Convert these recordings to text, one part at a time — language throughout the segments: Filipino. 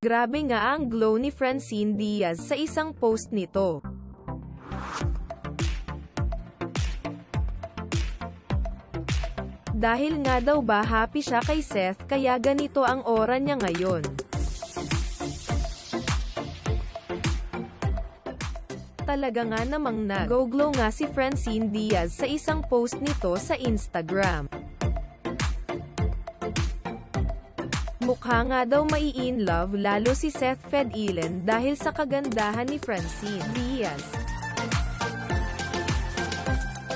Grabe nga ang glow ni Francine Diaz sa isang post nito. Dahil nga daw ba happy siya kay Seth kaya ganito ang aura niya ngayon. Talaga nga namang nag-glow nga si Francine Diaz sa isang post nito sa Instagram. Mukha nga daw mai-in love lalo si Seth Fedilen dahil sa kagandahan ni Francine Diaz.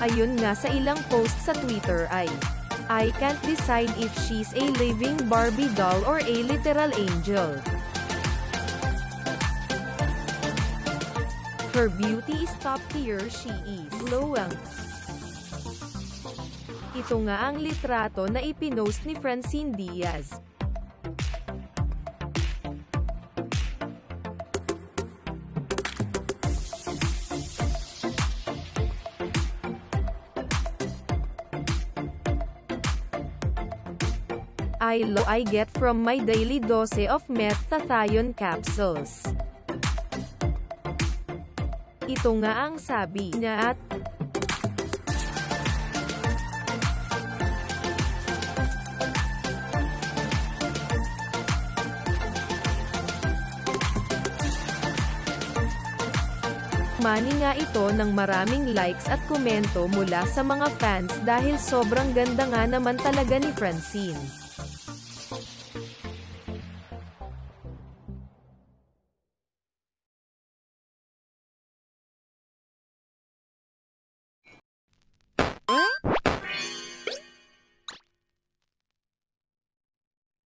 Ayun nga sa ilang post sa Twitter ay, "I can't decide if she's a living Barbie doll or a literal angel. Her beauty is top tier, she is glowing." Ito nga ang litrato na ipinost ni Francine Diaz. I get from my daily dose of methathione capsules. Ito nga ang sabi niya at mani nga ito ng maraming likes at komento mula sa mga fans dahil sobrang ganda nga naman talaga ni Francine.